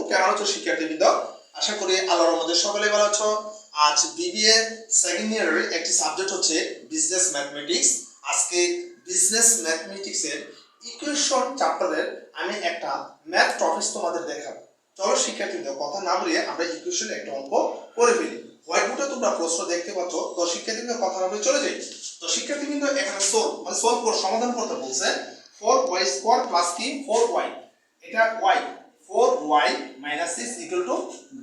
কেমন আছো শিক্ষার্থীবৃন্দ? আশা করি আল্লাহর রহমতে সকলেই ভালো আছো। আজ বিবিএ সেকেন্ড ইয়ারের একটি সাবজেক্ট হচ্ছে বিজনেস ম্যাথমেটিক্স। আজকে বিজনেস ম্যাথমেটিক্সের ইকুয়েশন চ্যাপ্টারের আমি একটা ম্যাথ টপিক তোমাদের দেখাবো। চলো শিক্ষার্থীবৃন্দ, কথা না বলিয়ে আমরা ইকুয়েশনে একটা অঙ্ক করে ফেলি। হোয়াইট বোর্ডে তোমরা প্রশ্ন দেখতে পাচ্ছ। তো শিক্ষার্থীবৃন্দ, কথা না বলে চলে যাই। তো শিক্ষার্থীবৃন্দ, এখানে সলভ করে সমাধান করতে বলছে। 4y² প্লাস কি 4y, এটা y, 4y minus 6 equal to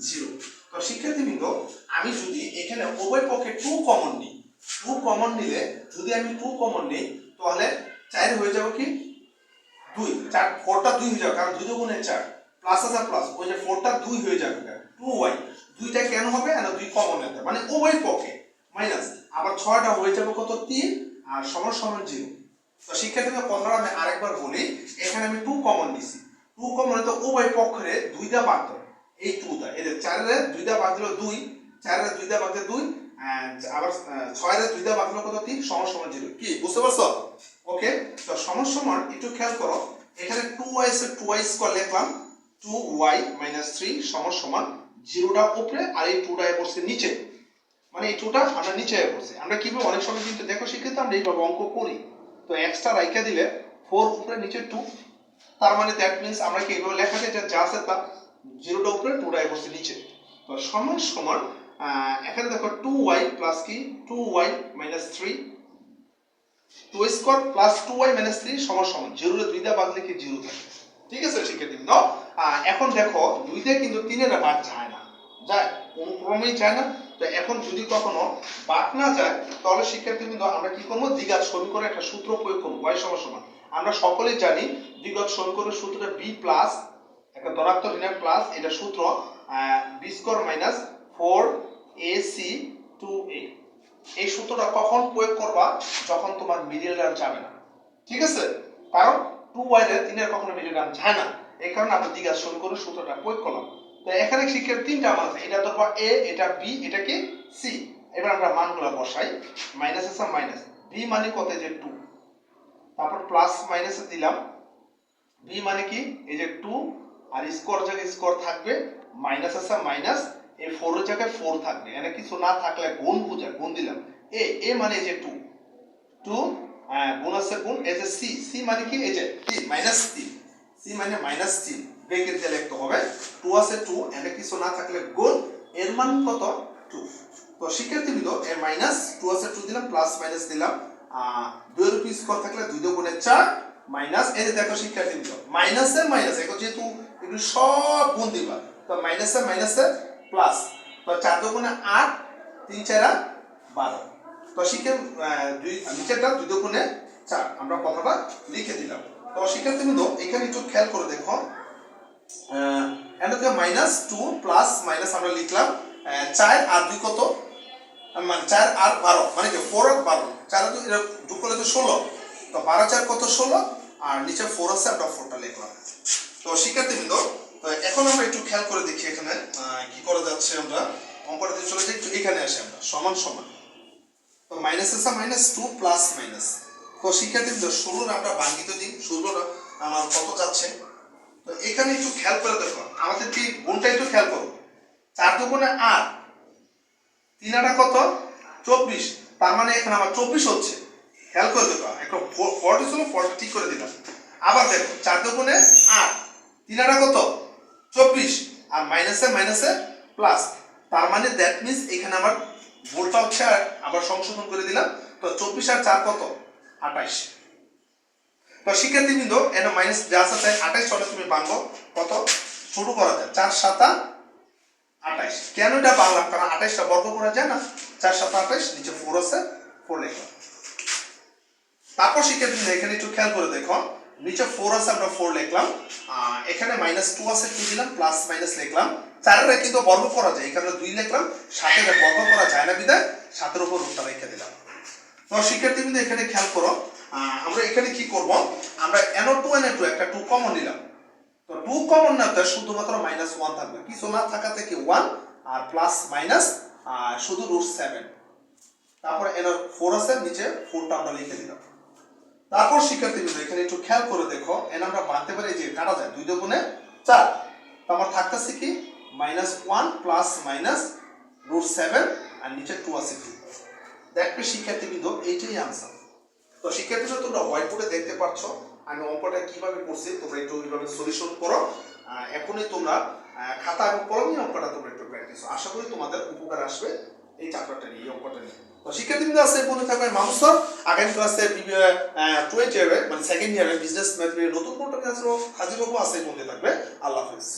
0। তো শিক্ষার্থীবৃন্দ, আমি যদি এখানে উভয় পক্ষে 2 কমন নিই, 2 কমন নিলে যদি আমি 2 কমন নিই তাহলে 4 হয়ে যাবে কি 2, 4 4টা 2 হয়ে যাবে, কারণ 2 দুগুণে 4 প্লাস আছে প্লাস, ওই যে 4টা 2 হয়ে যাবে, 2y, 2টা কেন হবে না 2 কমন নিতে, মানে উভয় পক্ষে মাইনাস, আবার 6টা হয়ে যাবে কত 3 আর সমান সমান 0। তো শিক্ষার্থীদের কথাটা আমি আরেকবার বলি, এখানে আমি 2 কমন নিছি, 2 কমন তো উভয় পক্ষে 2টা বাদ দাও, এই 2টা এই যে 4 এর 2টা বাদ দিলে 2, 4 এর 2টা বাদ দিলে 2, আবার 6 এর 2টা বাদ দিলে কত 3 সমান সমান 0। কি বুঝতে পারছো? ওকে, তো সমান সমান একটু খেয়াল করো, এখানে 2y এর 2y স্কয়ার লিখলাম, 2y 3 সমান সমান 0টা উপরে আর এই 2টা পড়ছে নিচে, মানে এই 2টা আমরা নিচে পড়ছে। আমরা কিভাবে অনেক সময় কিন্তু দেখো শিক্ষিত আমরা এইভাবে অঙ্ক করি, তো এক্সট্রা রাইখা দিলে 4 উপরে নিচে 2, তার মানে দ্যাট মিন্স আমরা কি এইভাবে লেখা যায় যা আছে তা 0টা উপরে 2টা বসে নিচে। তো সমান সমান এখানে দেখো 2y প্লাস কি 2y minus 3, 2 square plus 2y minus 3 সমান সমান 0 এর 2টা বাদ দিলে কি 0 থাকে। ঠিক আছে শিক্ষার্থীবৃন্দ, এখন দেখো 2 দিয়ে কিন্তু 3 এর বাদ যায় না, যায় কোনো ক্রমেই যায় না। তো এখন যদি কখনো বাদ না যায় তাহলে শিক্ষার্থীবৃন্দ আমরা কি করব, দ্বিঘাত সমীকরণে একটা সূত্র প্রয়োগ করব, y সমান সমান, আমরা সকলেই জানি দ্বিঘাত সমীকরণের সূত্রটা b প্লাস একটা ধনাত্মক ঋণাত্মক প্লাস, এটা সূত্র b square minus 4ac 2a। এই সূত্রটা কখন প্রয়োগ করবা, যখন তোমার মিডল টার্ম যাবে না। ঠিক আছে, কারণ 2y এর 3 এর কখনো মিডল টার্ম যায় না, এই কারণে আমরা দ্বিঘাত সমীকরণের সূত্রটা প্রয়োগ করলাম। তো এখানে শিক্ষার তিনটা মান আছে, এটা ধরবা a, এটা b, এটা কি c। এবার আমরা মানগুলো বসাই, মাইনাস আছে মাইনাস, b মানে কত যে 2, তারপর প্লাস মাইনাস দিলাম, b মানে কি এই যে 2 আর স্কয়ার জায়গায় স্কয়ার থাকবে, মাইনাস আছে মাইনাস, এই 4 এর জায়গায় 4 থাকবে, এখানে কিছু না থাকলে গুণ বোঝায়, গুণ দিলাম। a মানে এই যে 2 গুণ আছে গুণ, এই যে c মানে কি এই যে 3 মাইনাস 3, c মানে মাইনাস 3 ব্রেকেট দিয়ে লিখতে হবে, 2 আছে 2, এখানে কিছু না থাকলে গুণ, এর মান কত 2। তো শিক্ষার্থীবৃন্দ এর মাইনাস 2 আছে 2 দিলাম, প্লাস মাইনাস দিলাম, 2 এর উপর স্কয়ার থাকলে 2 2 গুণে 4 মাইনাস, এই যে দেখো শিক্ষার্থীবৃন্দ মাইনাসে মাইনাস, এখন যেহেতু এগুলো সব গুণ দিবা, তো মাইনাসে মাইনাসে প্লাস, তো 4 2 গুণে 8, 3 4 12। তো শিক্ষা নিচেরটা 2 2 গুণে 4, আমরা কথাটা লিখে দিলাম। তো শিক্ষার্থীবৃন্দ এখানে একটু খেয়াল করে দেখো, এটাকে মাইনাস 2 প্লাস মাইনাস আমরা লিখলাম 4 আর 2 কত, মানে 4 আর 12, মানে কি 4 আর 12, 4 আর 2 এটা যোগ করলে তো 16, তো 12 4 কত 16, আর নিচে 4 আছে আমরা 4টা লিখলাম। তো শিক্ষার্থীবৃন্দ এখন আমরা একটু খেয়াল করে দেখি এখানে কি করা যাচ্ছে, আমরা অঙ্কটা দিয়ে চলে যাই, একটু এখানে আসি আমরা সমান সমান, তো মাইনাস আছে মাইনাস 2 প্লাস মাইনাস। তো শিক্ষার্থীবৃন্দ 16 আমরা ভাঙিত দিই, 16 আমার কত যাচ্ছে, তো এখানে একটু খেয়াল করে দেখো, আমাদের কি গুণটা একটু খেয়াল করো, 4 2 গুণে 8, 3 8 কত 24, তার মানে এখানে আমার 24 হচ্ছে। খেয়াল করে দেখো, একটা 40 ছিল, 40 ঠিক করে দিলাম। আবার দেখো 4 2 গুণে 8, 3 8 কত 24, আর মাইনাসে মাইনাসে প্লাস, তার মানে দ্যাট মিন্স এখানে আমার ভুলটা হচ্ছে, আর আবার সংশোধন করে দিলাম, তো 24 আর 4 কত 28। তো শিক্ষার্থীবৃন্দ এখানে মাইনাস যা আছে 28 চলে, তুমি বাংলো কত শুরু করা যায় 4 7 28। কেন এটা বাংলাম, কারণ 28টা বর্গ করা যায় না, 4 7 28, নিচে 4 আছে 4 লিখলাম। তারপর শিক্ষার্থীবৃন্দ এখানে একটু খেয়াল করে দেখো, নিচে 4 আছে আমরা 4 লিখলাম, এখানে মাইনাস 2 আছে 2 দিলাম, প্লাস মাইনাস লিখলাম, 4 এর কিন্তু বর্গ করা যায়, এখানে 2 লিখলাম, 7 এর বর্গ করা যায় না বিধায় 7 এর উপর রুটটা রেখে দিলাম। তো শিক্ষার্থীবৃন্দ এখানে খেয়াল করো, আমরা এখানে কি করব, আমরা NO2 NO2 একটা 2 কমন নিলাম, তো 2 কমন না, তার শুধুমাত্র -1 থাকবে, কিছু না থাকা থেকে 1 আর প্লাস মাইনাস শুধু √7, তারপর এর 4 আছে, নিচে 4টা আমরা লিখে দিলাম। তারপর শিক্ষার্থীবৃন্দ এখানে একটু খেয়াল করে দেখো, এন আমরা বাঁধতে পারি যে কাটা যায় 2 2 গুণে 4, আমার থাকতেছে কি -1 প্লাস মাইনাস √7 আর নিচে 2 আছে 2। দেখবে শিক্ষার্থীবৃন্দ এইটাই আনসার। তো শিক্ষার্থীরা তোমরা হোয়াইট বোর্ডে দেখতে পাচ্ছ আমি অঙ্কটা কিভাবে করছি, তোমরা একটু এইভাবে সলিউশন করো। এখনই তোমরা খাতা এবং কলম নিয়ে অঙ্কটা তোমরা একটু প্র্যাকটিস, আশা করি তোমাদের উপকার আসবে এই চ্যাপ্টারটা নিয়ে, এই অঙ্কটা নিয়ে। তো শিক্ষার্থীবৃন্দ আছে বলে থাকবে মামুন স্যার আগামী ক্লাসে 20 ইয়ারে মানে সেকেন্ড ইয়ারে বিজনেস ম্যাথমেটিক্স নতুন কোনটা হাজির হবো আছে বলতে থাকবে। আল্লাহ হাফেজ।